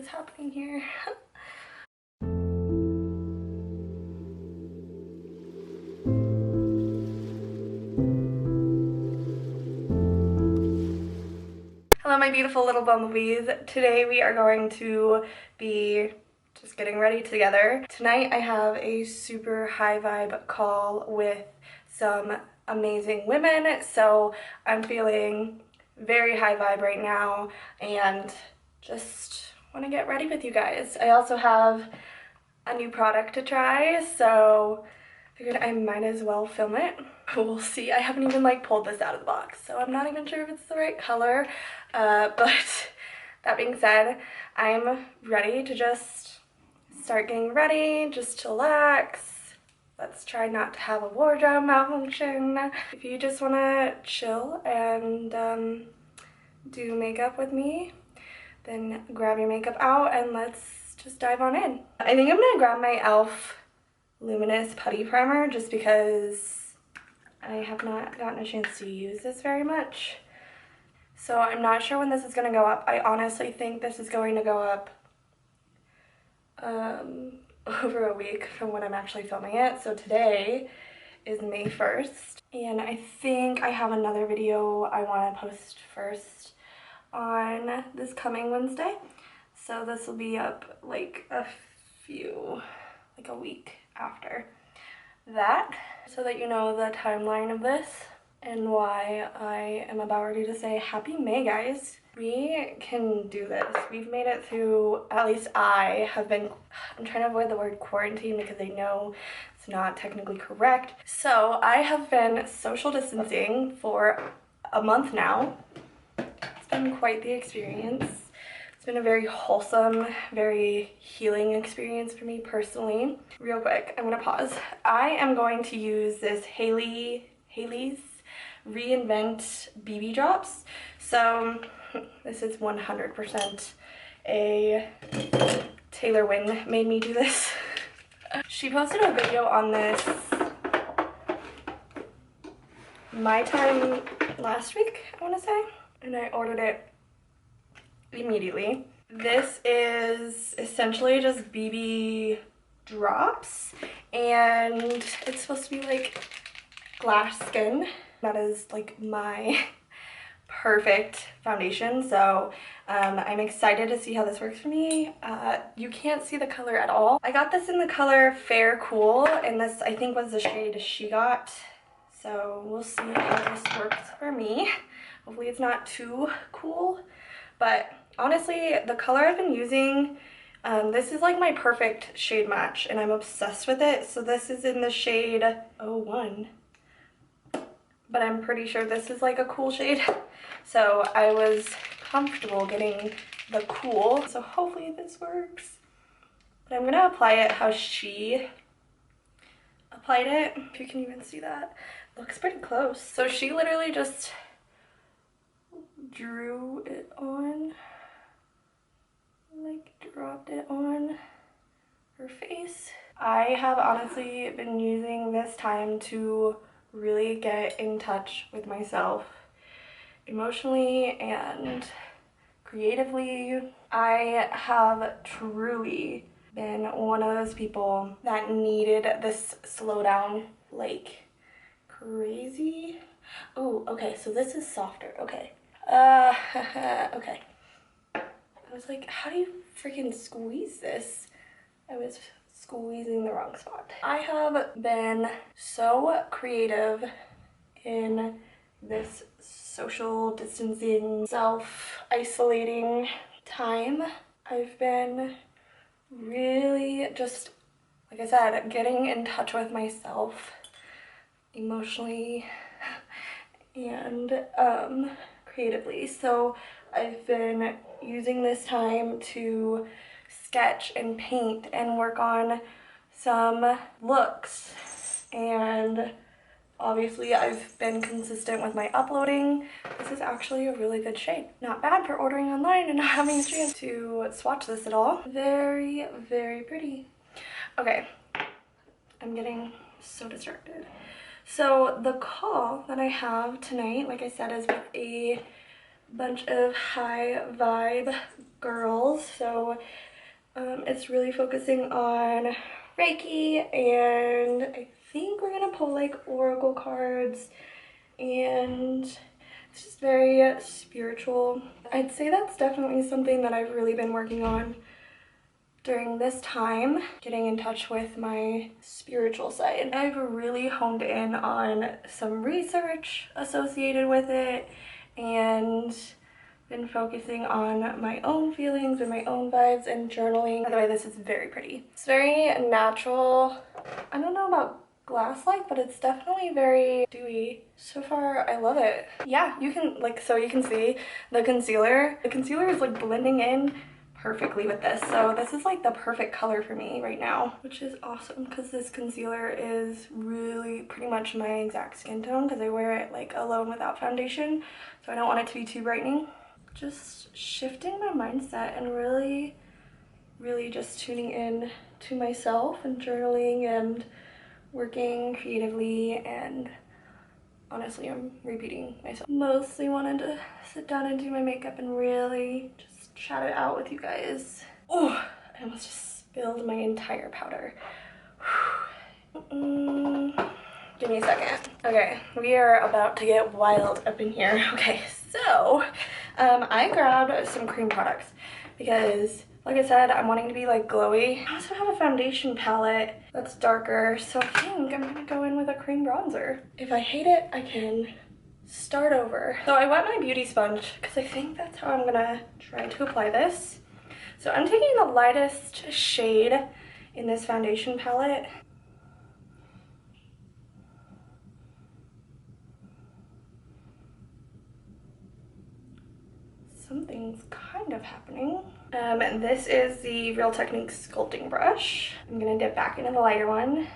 is happening here? Hello my beautiful little bumblebees. Today we are going to be just getting ready together. Tonight I have a super high vibe call with some amazing women, so I'm feeling very high vibe right now and just want to get ready with you guys. I also have a new product to try, so I figured I might as well film it. We'll see. I haven't even like pulled this out of the box, so I'm not even sure if it's the right color, but that being said, I'm ready to just start getting ready, just chillax. Let's try not to have a wardrobe malfunction. If you just want to chill and do makeup with me, then grab your makeup out and let's just dive on in. I think I'm gonna grab my e.l.f. Luminous Putty Primer just because I have not gotten a chance to use this very much. So I'm not sure when this is gonna go up. I honestly think this is going to go up over a week from when I'm actually filming it. So today is May 1st, and I think I have another video I want to post first on this coming Wednesday. So this will be up like a week after that, so that you know the timeline of this and why I am about ready to say happy May, guys. We can do this. We've made it through, at least I have been, I'm trying to avoid the word quarantine because I know it's not technically correct. So I have been social distancing for a month now. It's been quite the experience. It's been a very wholesome, very healing experience for me personally. Real quick, I'm gonna pause. I am going to use this Haley's Reinvent BB Drops. So this is 100% a Taylor Wynn made me do this. She posted a video on this my time last week, I want to say, and I ordered it immediately. This is essentially just BB drops, and it's supposed to be like glass skin. That is like my perfect foundation, so I'm excited to see how this works for me. You can't see the color at all. I got this in the color Fair Cool, and this I think was the shade she got, so we'll see how this works for me. Hopefully it's not too cool, but honestly the color I've been using, this is like my perfect shade match and I'm obsessed with it. So this is in the shade 01, but I'm pretty sure this is like a cool shade, so I was comfortable getting the cool, so hopefully this works. But I'm gonna apply it how she applied it, if you can even see that. Looks pretty close. So she literally just drew it on, like dropped it on her face. I have honestly been using this time to really get in touch with myself emotionally and creatively. I have truly been one of those people that needed this slowdown like crazy. Oh, okay, so this is softer. Okay. Okay. I was like, how do you freaking squeeze this? I was squeezing the wrong spot. I have been so creative in this social distancing, self-isolating time. I've been really just, like I said, getting in touch with myself emotionally and creatively. So I've been using this time to sketch and paint and work on some looks, and obviously I've been consistent with my uploading. This is actually a really good shade. Not bad for ordering online and not having a chance to swatch this at all. Very, very pretty. Okay, I'm getting so distracted. So the call that I have tonight, like I said, is with a bunch of high vibe girls. So it's really focusing on Reiki, and I think we're gonna pull like oracle cards, and it's just very spiritual. I'd say that's definitely something that I've really been working on during this time, getting in touch with my spiritual side. I've really honed in on some research associated with it and been focusing on my own feelings and my own vibes and journaling. By the way, this is very pretty. It's very natural. I don't know about glass like, but it's definitely very dewy. So far, I love it. Yeah, you can like, so you can see the concealer. The concealer is like blending in perfectly with this. So this is like the perfect color for me right now, which is awesome because this concealer is really pretty much my exact skin tone because I wear it like alone without foundation. So I don't want it to be too brightening. Just shifting my mindset and really just tuning in to myself and journaling and working creatively, and honestly I'm repeating myself. Mostly wanted to sit down and do my makeup and really just chat it out with you guys. Oh, I almost just spilled my entire powder. Give me a second. Okay, we are about to get wild up in here. Okay, so I grabbed some cream products because, like I said, I'm wanting to be like glowy. I also have a foundation palette that's darker, so I think I'm gonna go in with a cream bronzer. If I hate it, I can start over. So I wet my beauty sponge because I think that's how I'm gonna try to apply this. So I'm taking the lightest shade in this foundation palette. Something's kind of happening. This is the Real Techniques sculpting brush. I'm gonna dip back into the lighter one.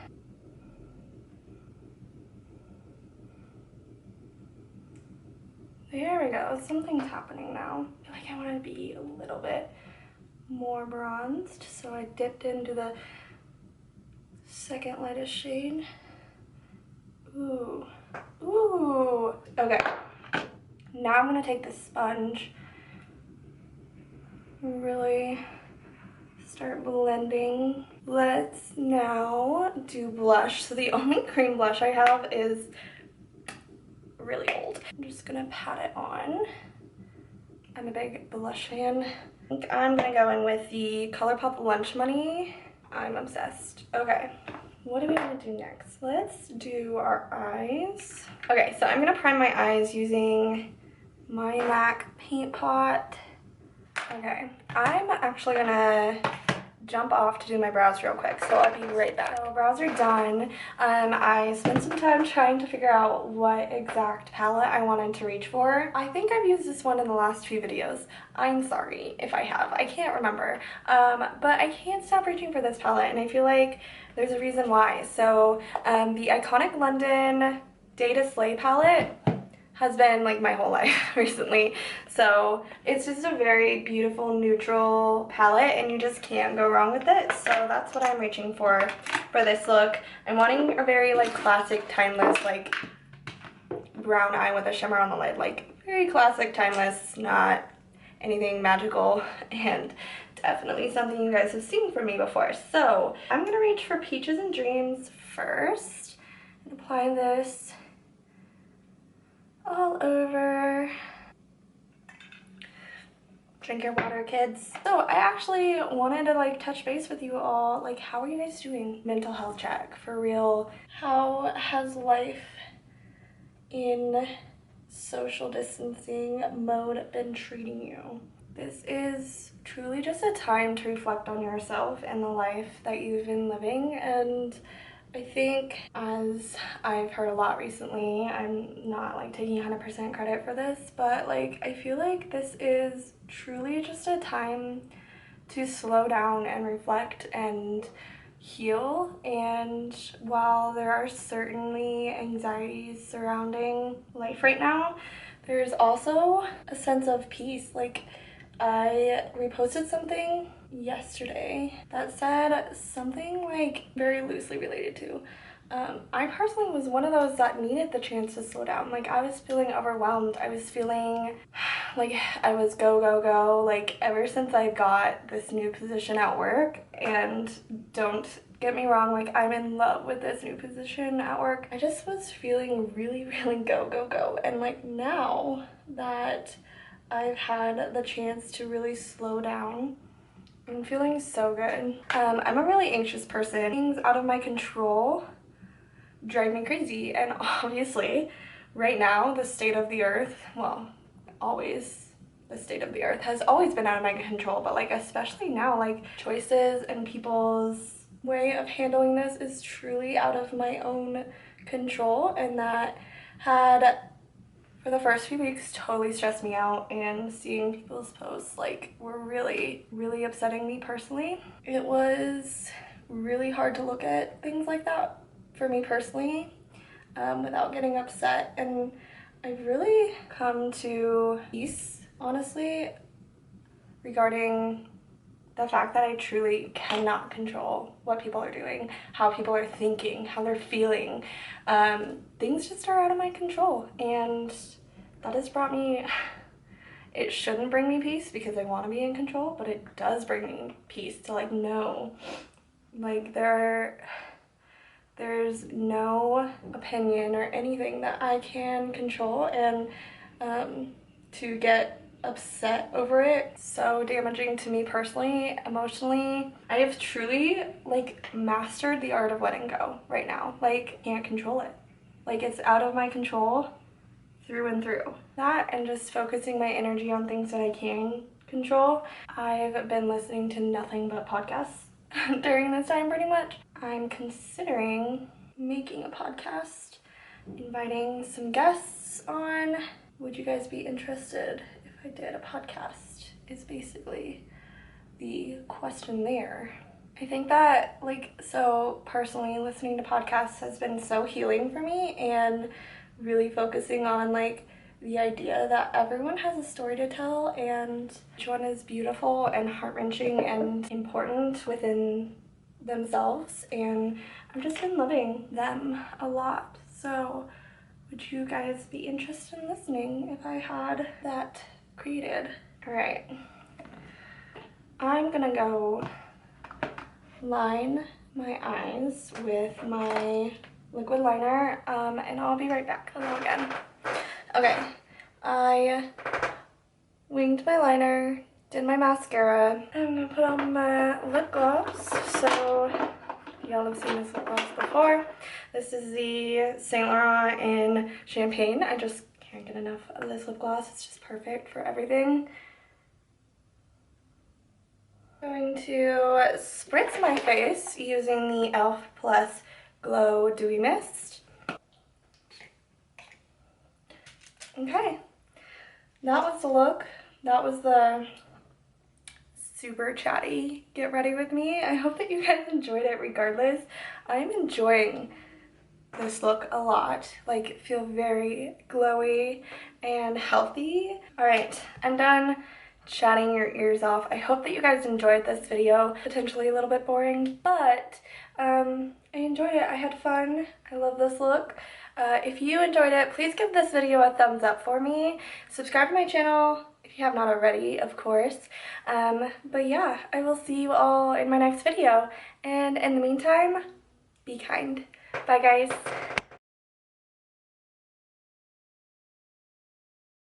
There we go, something's happening now. I feel like I want to be a little bit more bronzed, so I dipped into the second lightest shade. Ooh, ooh. Okay, now I'm gonna take the sponge, really start blending. Let's now do blush. So the only cream blush I have is really old. I'm just gonna pat it on. I'm a big blush fan. I think I'm gonna go in with the ColourPop Lunch Money. I'm obsessed. Okay, what do we want to do next? Let's do our eyes. Okay, so I'm gonna prime my eyes using my MAC paint pot. Okay, I'm actually gonna jump off to do my brows real quick, so I'll be right back. So brows are done. I spent some time trying to figure out what exact palette I wanted to reach for. I think I've used this one in the last few videos. I'm sorry if I have, I can't remember. But I can't stop reaching for this palette, and I feel like there's a reason why. So the Iconic London Day to Slay palette has been like my whole life recently. So it's just a very beautiful neutral palette and you just can't go wrong with it. So that's what I'm reaching for this look. I'm wanting a very like classic, timeless, like brown eye with a shimmer on the lid. Like very classic, timeless, not anything magical, and definitely something you guys have seen from me before. So I'm gonna reach for Peaches and Dreams first and apply this all over. Drink your water, kids. So I actually wanted to like touch base with you all. Like, how are you guys doing? Mental health check, for real. How has life in social distancing mode been treating you? This is truly just a time to reflect on yourself and the life that you've been living, and I think, as I've heard a lot recently, I'm not like taking 100% credit for this, but like I feel like this is truly just a time to slow down and reflect and heal. And while there are certainly anxieties surrounding life right now, there's also a sense of peace. Like, I reposted something yesterday that said something like very loosely related to I personally was one of those that needed the chance to slow down. Like, I was feeling overwhelmed. I was feeling like I was go, go, go, like, ever since I got this new position at work. And don't get me wrong, like, I'm in love with this new position at work. I just was feeling really, really go, go, go. And like, now that I've had the chance to really slow down, I'm feeling so good. I'm a really anxious person. Things out of my control drive me crazy, and obviously right now the state of the earth, well, always the state of the earth has always been out of my control, but like especially now, like choices and people's way of handling this is truly out of my own control, and that had for the first few weeks totally stressed me out, and seeing people's posts like were really, really upsetting me personally. It was really hard to look at things like that for me personally without getting upset, and I've really come to peace, honestly, regarding the fact that I truly cannot control what people are doing, how people are thinking, how they're feeling. Things just are out of my control, and that has brought me, it shouldn't bring me peace because I want to be in control, but it does bring me peace to like know, like there's no opinion or anything that I can control, and to get upset over it, so damaging to me personally, emotionally. I have truly like mastered the art of letting go right now. Like, can't control it. Like, it's out of my control through and through. That, and just focusing my energy on things that I can control. I've been listening to nothing but podcasts during this time pretty much. I'm considering making a podcast, inviting some guests on. Would you guys be interested if I did a podcast, is basically the question there. I think that, like, so personally listening to podcasts has been so healing for me, and really focusing on like the idea that everyone has a story to tell, and each one is beautiful and heart-wrenching and important within themselves, and I've just been loving them a lot. So would you guys be interested in listening if I had that created? All right, I'm gonna go line my eyes with my liquid liner, and I'll be right back. Hello again. Okay, I winged my liner, did my mascara. I'm gonna put on my lip gloss. So y'all have seen this lip gloss before. This is the Saint Laurent in Champagne. I just can't get enough of this lip gloss. It's just perfect for everything. I'm going to spritz my face using the e.l.f. Plus Glow Dewy Mist. Okay, that was the look. That was the super chatty get ready with me. I hope that you guys enjoyed it regardless. I'm enjoying this look a lot. Like, feel very glowy and healthy. All right, I'm done chatting your ears off. I hope that you guys enjoyed this video. Potentially a little bit boring, but I enjoyed it. I had fun. I love this look. If you enjoyed it, please give this video a thumbs up for me. Subscribe to my channel if you have not already, of course. But yeah, I will see you all in my next video. And in the meantime, be kind. Bye, guys.